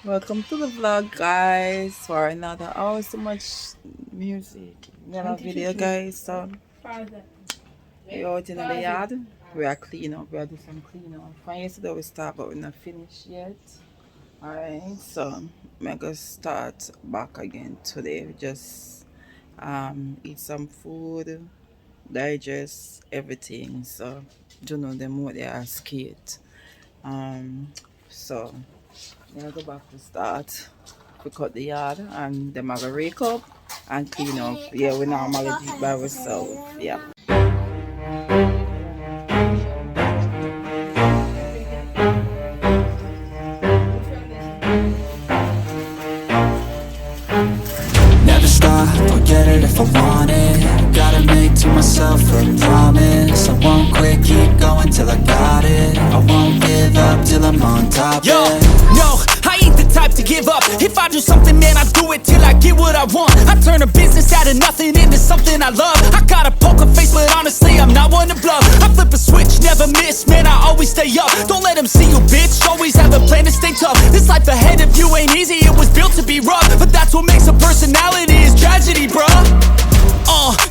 Welcome to the vlog, guys. For another hour, so much music, another video, guys. So we out in the yard. We are clean up. We are doing some clean up. From yesterday we start, but we're not finished yet. Alright, so I'm gonna start back again today. We just eat some food, digest everything. So you know them what they are scared. So I'm gonna go back to start. We cut the yard and them have a rake up and clean up. Yeah, we normally do it by ourselves. Yeah. Never stop, I'll get it if I want it. Gotta make to myself a promise. I won't quit, keep going till I got it. I won't give up till I'm on top. Yo, yeah. no, I ain't the type to give up. If I do something, man, I do it till I get what I want. I turn a business out of nothing into something I love. I got a poker face, but honestly, I'm not one to bluff. I flip a switch, never miss, man, I always stay up. Don't let them see you, bitch, always have a plan to stay tough. This life ahead of you ain't easy, it was built to be rough. But that's what makes a personality, is tragedy, bruh.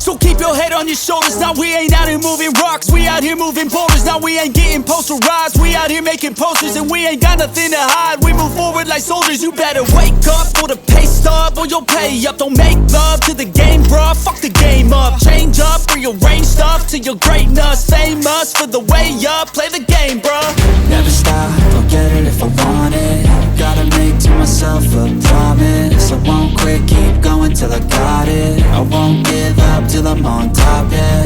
So keep your head on your shoulders. Now we ain't out here moving rocks, we out here moving boulders. Now we ain't getting posterized, we out here making posters. And we ain't got nothing to hide, we move forward like soldiers. You better wake up for the pay stub, or you'll pay up. Don't make love to the game, bruh, fuck the game up. Change up, rearrange stuff to your greatness. Famous for the way up, play the game, bruh. Never stop, I'll get it if I want it. Gotta make to myself a promise. I won't quit, keep going till I got it. I won't give up till I'm on top, yeah.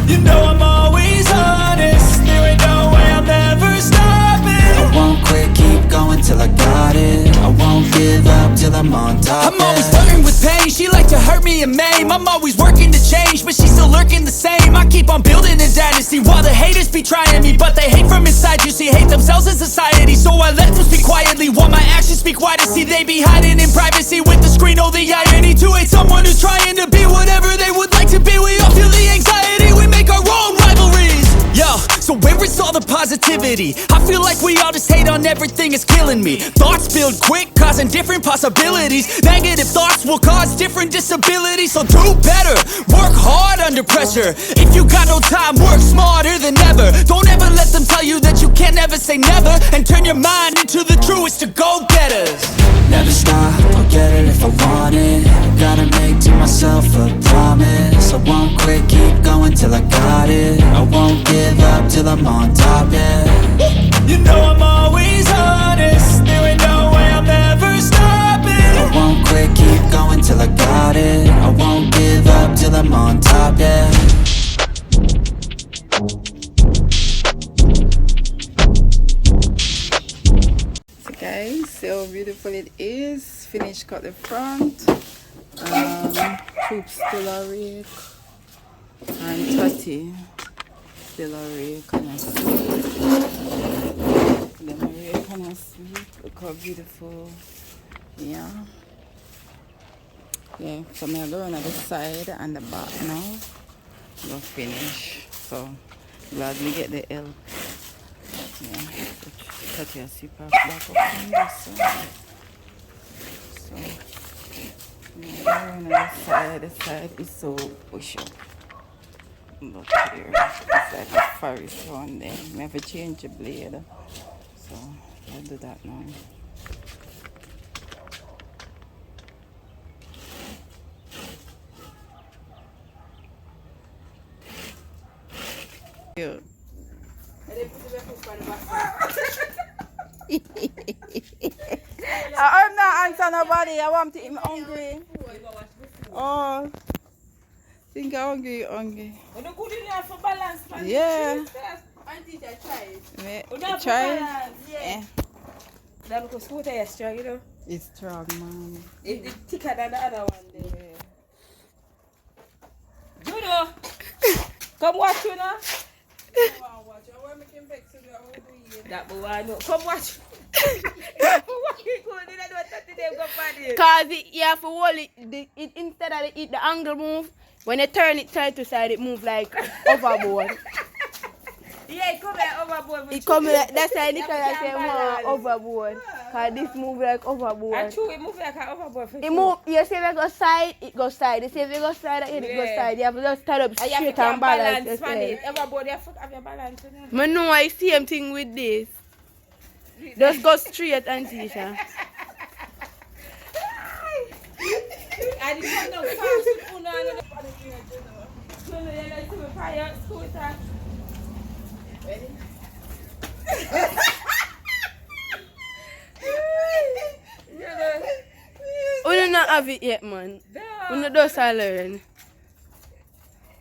You know I'm always honest, there ain't no way I'm ever stopping. I won't quit, keep going till I got it. I won't give up till I'm on top, I'm always flirting with pain, she like to hurt me and maim. I'm always working to change, but she's still lurking the same. I keep on building a dynasty while the haters be trying me. But they hate from inside, you see, hate themselves in society. So I let them speak quietly while my actions speak wider. See, they be hiding in privacy with the screen. Oh, the irony to hate someone who's trying to be whatever they would like to be. We all feel the anxiety, we make our own rivalries. Yo, so where is all the positivity? I feel like we all just hate on everything, it's killing me. Thoughts build quick, causing different possibilities. Negative thoughts will cause different disabilities. So do better, work hard under pressure. If you got no time, work smarter than ever. Don't ever let them tell you that you can't never say never. And turn your mind into the truest to go-getters. Never stop, I'll get it if I want it. Gotta make to myself a promise. I won't quit, keep going till I got it. I won't give up till I'm on top, yeah. You know I'm always honest, there ain't no way I'm ever stopping. I won't quit, keep going till I got it. I won't give up till I'm on top, yeah. So guys, see how beautiful it is. Finished cut the front. Troops still a rake. And Tati still a rake and a sweep. Them a rake and a sweep. Look how beautiful. Yeah. Yeah, so I'm going on the side and the back now. Go finish. So glad we get the help. Yeah. Cut your sweep back up on this side. So I'm going on the side is so bushy. But here, it's like a forest one there. I have to change the blade. So I'll do that now. Yeah. I'm not answering nobody. I want to eat. I'm hungry. Oh, think I'm hungry. Yeah. Try. Yeah. That because scooter is strong, you know. It's strong, man. It's thicker than the other one. There. Judo, come watch you now. That boy, I know. Come watch. Cause you have to hold it, instead of it the angle move. When you turn it side to side, it move like overboard. Yeah, it come like overboard. It come like that's why Nicola say more overboard. Cause this move like I overboard. chew it move like an overboard for It move, you see if it go side, it go side. You see if it go side, it go Yeah. side. You have to just stand up And you have straight to and balance balance man. yourself. Everybody have your balance. You know? I know I see same thing with this. Just go straight and Tisha. I didn't know fast with Uno and the Uno, you like to be fire scooter. You not have it yet, man. No. You just learn.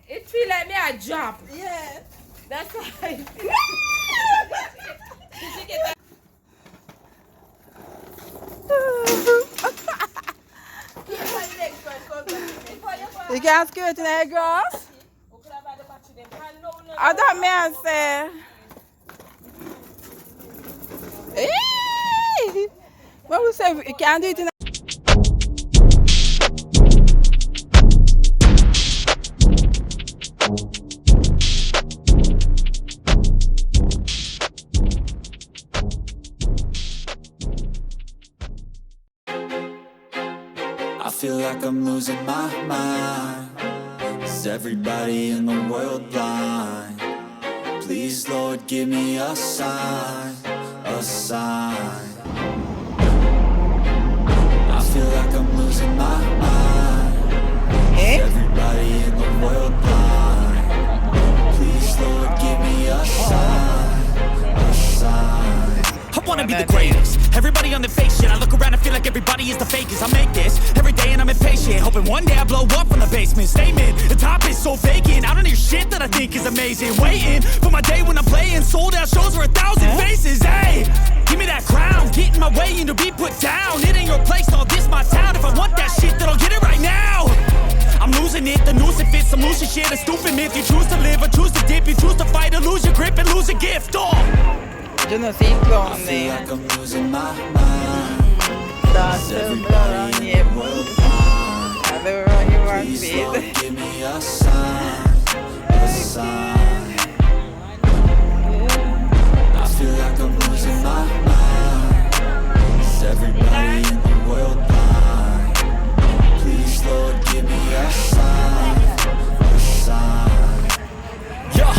It feel like me a job. Yeah. That's why. You can't skirt in the grass? I don't mean say. Hey! What we say? You can't do it in the I feel like I'm losing my mind. Is everybody in the world blind? Please, Lord, give me a sign, a sign. I feel like I'm losing my mind. Is everybody in the world blind? Please, Lord, give me a sign, a sign. I wanna be the greatest. Everybody on the fake shit. I look around and feel like everybody is the fakest. I make this every day and I'm impatient, hoping one day I blow up from the basement. Statement, the top is so vacant. I don't hear shit that I think is amazing. Waiting for my day when I'm playing sold out shows for 1,000 faces. Hey, give me that crown, get in my way and to be put down. It ain't your place, no, this my town. If I want that shit, then I'll get it right now. I'm losing it, the noose it fits. I'm losing shit, a stupid myth. You choose to live or choose to dip. You choose to fight or lose your grip and lose a gift. Oh. Je ne sais pas, I feel mais like I'm losing my mind. that's Is the everybody in the world blind? I don't run you one Please, Lord, feet. give me a sign, a sign. I feel like I'm losing my mind. Is everybody in the world blind? Please, Lord, give me a sign, a sign. Yeah,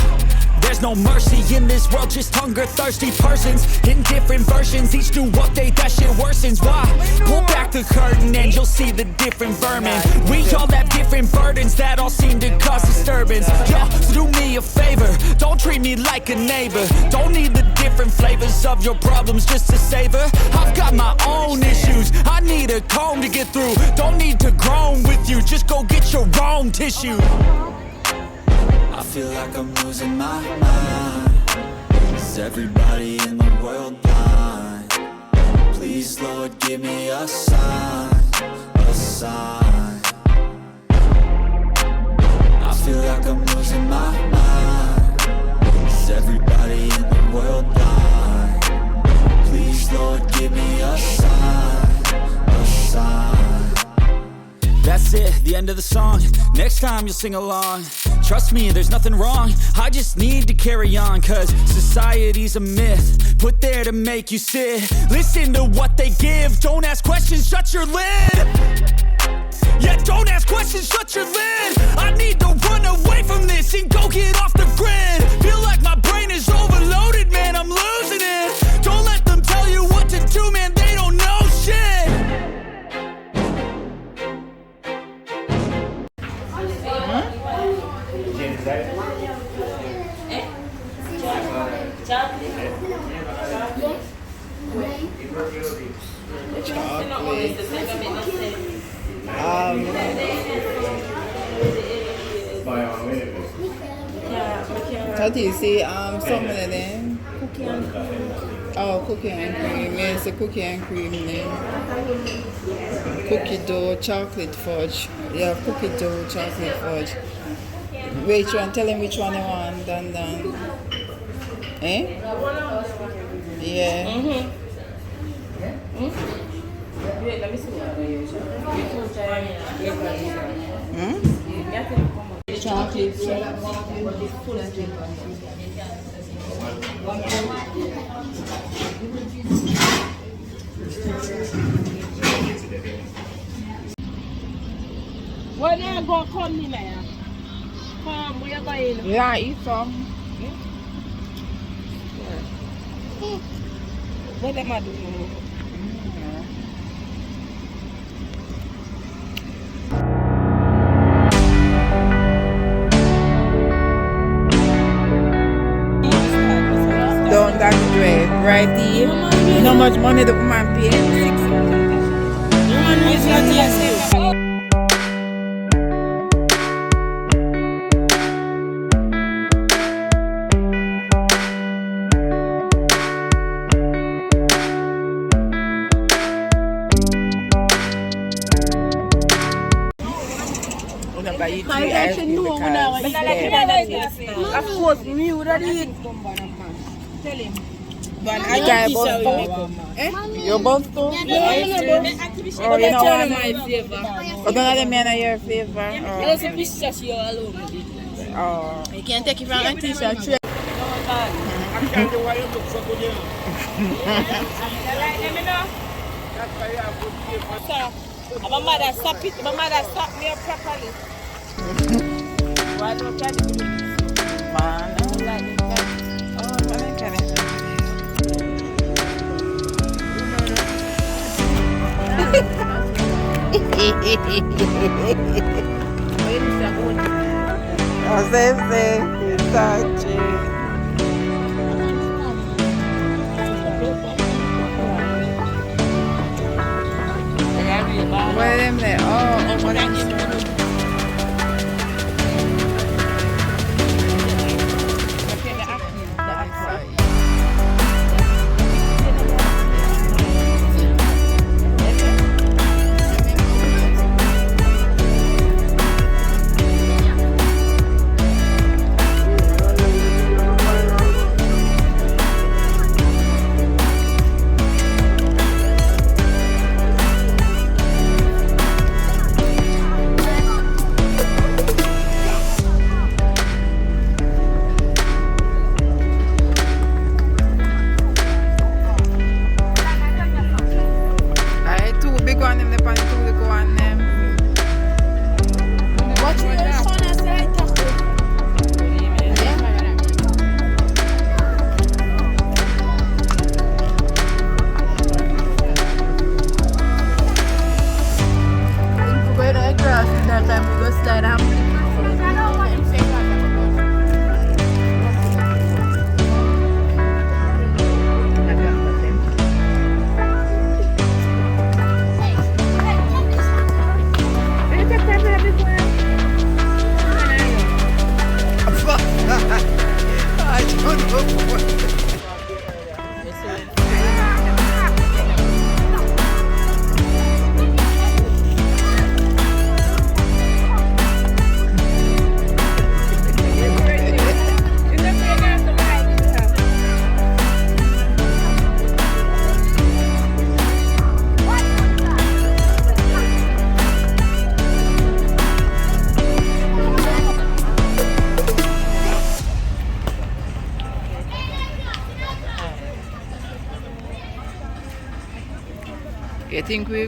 there's no mercy in this world, just hunger-thirsty persons in different versions. Each new update, that shit worsens. Why? Pull back the curtain and you'll see the different vermin. We all have different burdens that all seem to cause disturbance. Yeah, so do me a favor, don't treat me like a neighbor. Don't need the different flavors of your problems just to savor. I've got my own issues, I need a comb to get through. Don't need to groan with you, just go get your own tissue. I feel like I'm losing my mind. Is everybody in the world blind? Please, Lord, give me a sign, a sign. I feel like I'm losing my mind. Is everybody in the world blind? Please, Lord, give me a sign, a sign. That's it, the end of the song. Next time you'll sing along. Trust me, there's nothing wrong. I just need to carry on, cause society's a myth put there to make you sit. Listen to what they give. Don't ask questions, shut your lid. Yeah, don't ask questions, shut your lid. I need to run away from this and go get off the grid. Feel like my brain is overloaded, man, I'm losing it. Don't let them tell you what to do, man, they don't know shit. What do you see? Some of them. Oh, cookie and cream. Yes, the cookie and cream then. Cookie dough, chocolate fudge. Yeah, cookie dough, chocolate fudge. Which one? Tell him which one you want. Done. Eh? Yeah. Wait, let me see what I use. Chocolate Where they go come in there? Come, where you going? Yeah, eat some. What am I doing? Down that way, right here. You know how much money the woman pay? It's not yourself. Buy you tea ice cream because Of course, me would have eat. Tell him. but I got your both too? Oh, you know what? We're gonna let me in your favor. Oh. You can take it from a t-shirt. My mother stop it. My mother stop me up properly. Why don't you do Man. like that? Oh, man, can it? Oh, say, touch it. Where them there? Oh, what am You think we